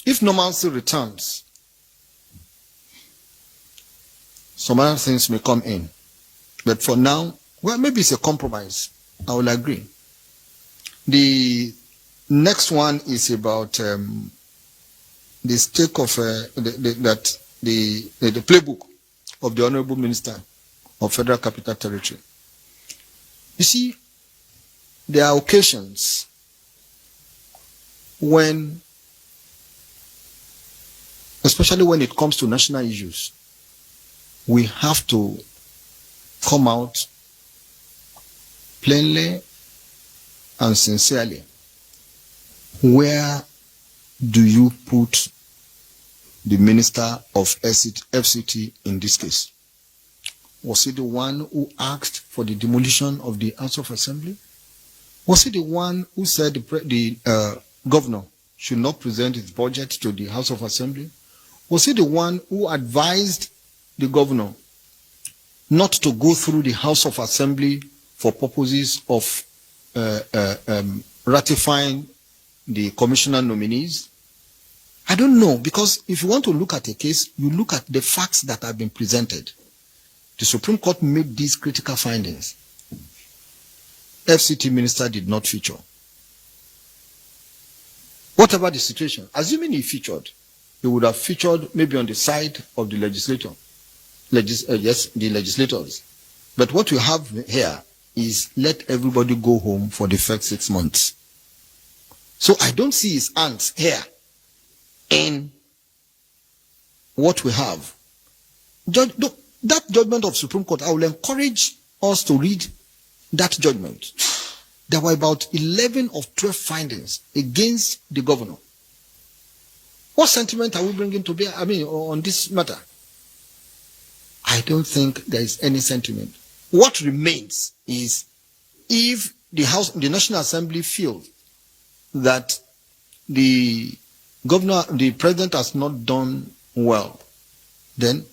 If normalcy returns, some other things may come in. But for now, well, maybe it's a compromise. I will agree. The next one is about the stake of the playbook of the Honorable Minister of Federal Capital Territory. You see, there are occasions when, especially when it comes to national issues, we have to come out plainly and sincerely. Where do you put the Minister of FCT in this case? Was he the one who asked for the demolition of the House of Assembly? Was he the one who said the governor should not present his budget to the House of Assembly? Was he the one who advised the governor not to go through the House of Assembly for purposes of ratifying the commissioner nominees? I don't know, because if you want to look at a case, you look at the facts that have been presented. The Supreme Court made these critical findings. FCT Minister did not feature. Whatever the situation, assuming he featured, he would have featured maybe on the side of the legislator. Yes, the legislators. But what we have here is let everybody go home for the first 6 months. So I don't see his hands here in what we have. That judgment of Supreme Court, I will encourage us to read that judgment. There were about 11 of 12 findings against the governor. What sentiment are we bringing to bear, on this matter? I don't think there is any sentiment. What remains is, if the National Assembly feels that the president has not done well, then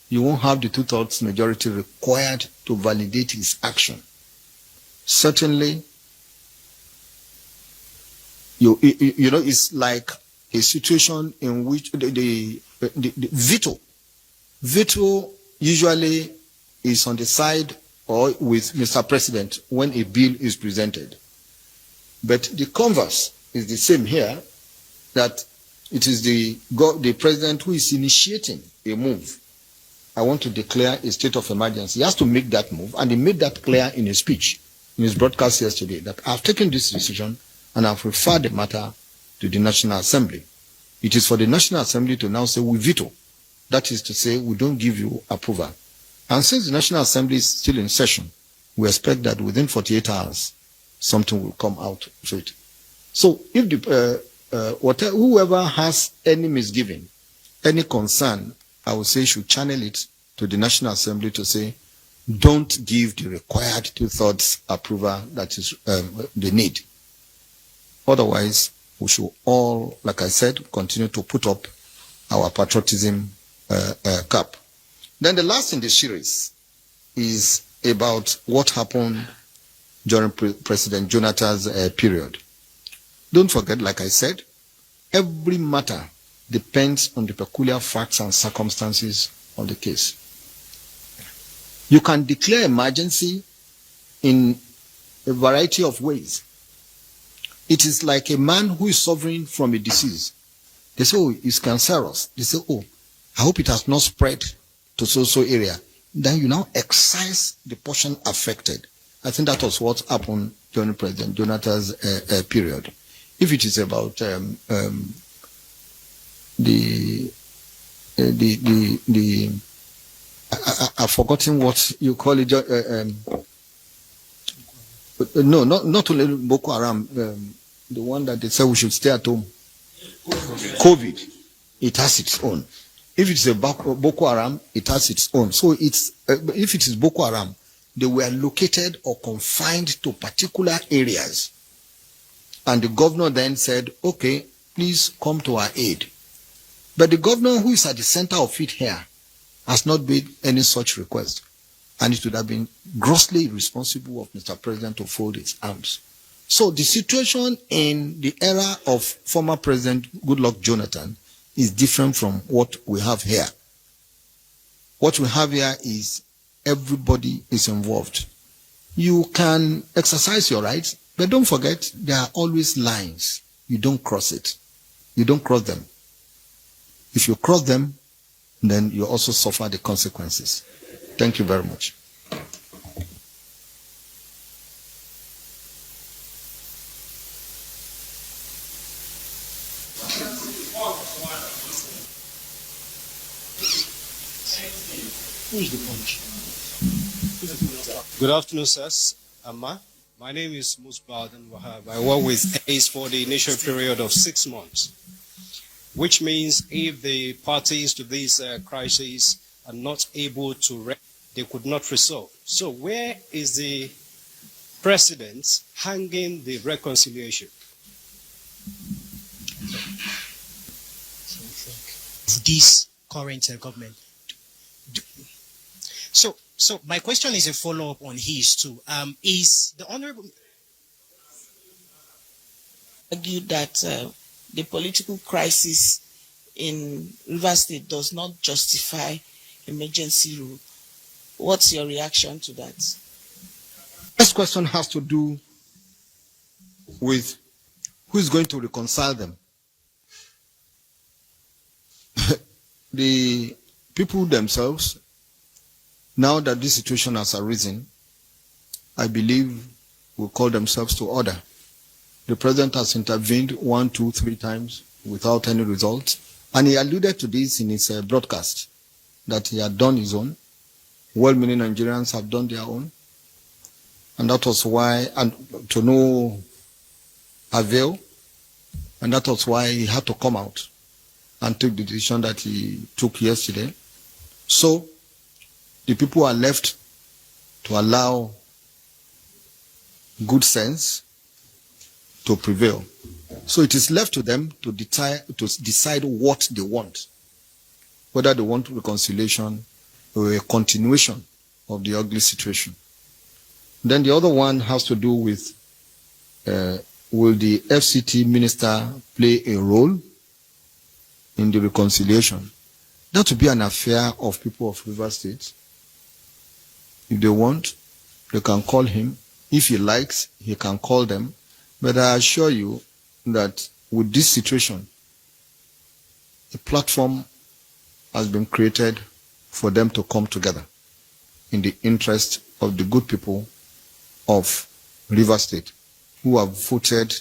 you won't have the 2/3 majority required to validate his action. Certainly, it's like a situation in which the veto usually is on the side or with Mr. President when a bill is presented. But the converse is the same here, that it is the president who is initiating a move. I want to declare a state of emergency. He has to make that move, and he made that clear in his speech, in his broadcast yesterday, that I've taken this decision and I've referred the matter to the National Assembly. It is for the National Assembly to now say we veto. That is to say, we don't give you approval. And since the National Assembly is still in session, we expect that within 48 hours, something will come out of it. So if whoever has any misgiving, any concern, I would say should channel it to the National Assembly to say, don't give the required 2/3 approval that is the need. Otherwise, we should all, like I said, continue to put up our patriotism cap. Then the last in the series is about what happened during President Jonathan's period. Don't forget, like I said, every matter depends on the peculiar facts and circumstances of the case. You can declare emergency in a variety of ways. It is like a man who is suffering from a disease. They say, oh, it's cancerous. They say, oh, I hope it has not spread to so area. Then you now excise the portion affected. I think that was what happened during President Jonathan's period. If it is about I've forgotten what you call it. No, not only Boko Haram. The one that they say we should stay at home. COVID. It has its own. If it's a Boko Haram, it has its own. So it's if it is Boko Haram, they were located or confined to particular areas. And the governor then said, okay, please come to our aid. But the governor who is at the center of it here has not made any such request. And it would have been grossly irresponsible of Mr. President to fold his arms. So the situation in the era of former President Goodluck Jonathan is different from what we have here. What we have here is everybody is involved. You can exercise your rights, but don't forget there are always lines. You don't cross it. You don't cross them. If you cross them, then you also suffer the consequences. Thank you very much. Who is the punch? Good afternoon, sirs. Amma. My name is Musbadan Wahab. I work with ACE for the initial period of 6 months, which means if the parties to this crisis are not able to, they could not resolve. So where is the president hanging the reconciliation? This current government. So my question is a follow-up on his too. Is the honorable argued that the political crisis in Rivers State does not justify emergency rule? What's your reaction to that? This question has to do with who is going to reconcile them. The people themselves, now that this situation has arisen, I believe will call themselves to order. The president has intervened 1, 2, 3 times without any result. And he alluded to this in his broadcast, that he had done his own. Well-meaning Nigerians have done their own. And that was why, and to no avail, and that was why he had to come out and take the decision that he took yesterday. So, the people are left to allow good sense to prevail. So it is left to them to decide what they want, whether they want reconciliation or a continuation of the ugly situation. Then the other one has to do with will the FCT Minister play a role in the reconciliation? That would be an affair of people of Rivers State. If they want, they can call him. If he likes, he can call them. But I assure you that with this situation, a platform has been created for them to come together in the interest of the good people of Rivers State, who have voted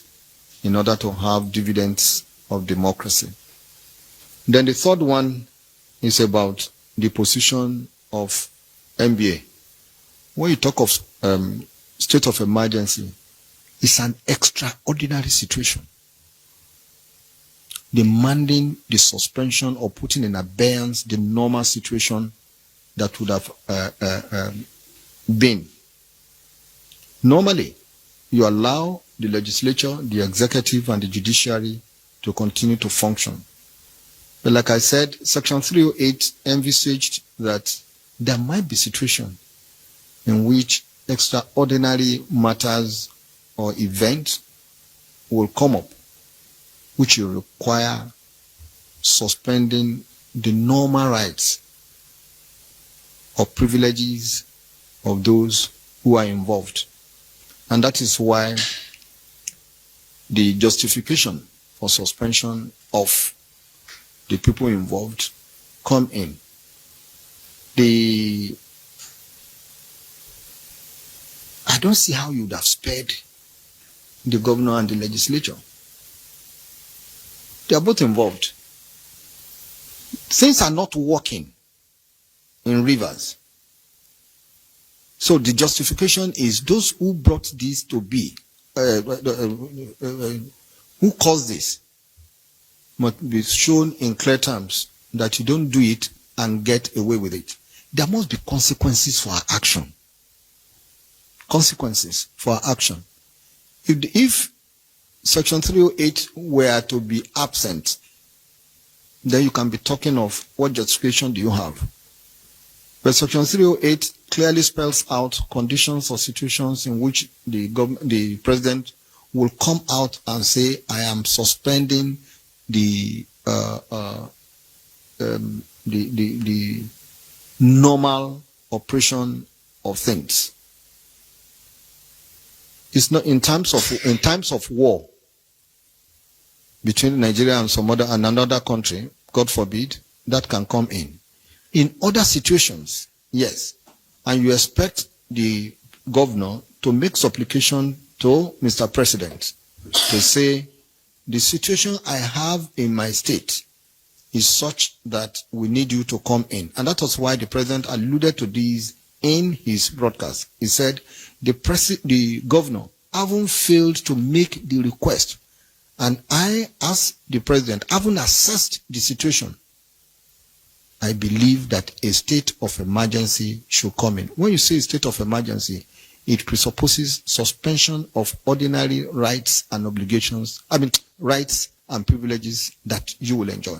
in order to have dividends of democracy. Then the third one is about the position of MBA. When you talk of state of emergency, it's an extraordinary situation demanding the suspension or putting in abeyance the normal situation that would have been. Normally, you allow the legislature, the executive, and the judiciary to continue to function. But like I said, Section 308 envisaged that there might be situations in which extraordinary matters or events will come up, which will require suspending the normal rights or privileges of those who are involved. And that is why the justification for suspension of the people involved come in. I don't see how you would have spared the governor and the legislature. They are both involved. Things are not working in Rivers. So the justification is those who brought this to be, who caused this, must be shown in clear terms that you don't do it and get away with it. There must be consequences for our action. Consequences for our action. If Section 308 were to be absent, then you can be talking of what justification do you have. But Section 308 clearly spells out conditions or situations in which the president will come out and say, I am suspending the normal operation of things. It's not in times of war between Nigeria and another country, God forbid, that can come in. In other situations, yes, and you expect the governor to make supplication to Mr. President to say, the situation I have in my state is such that we need you to come in. And that was why the president alluded to this in his broadcast. He said, the governor haven't failed to make the request. And I, as the president, haven't assessed the situation. I believe that a state of emergency should come in. When you say state of emergency, it presupposes suspension of ordinary rights and obligations, rights and privileges that you will enjoy.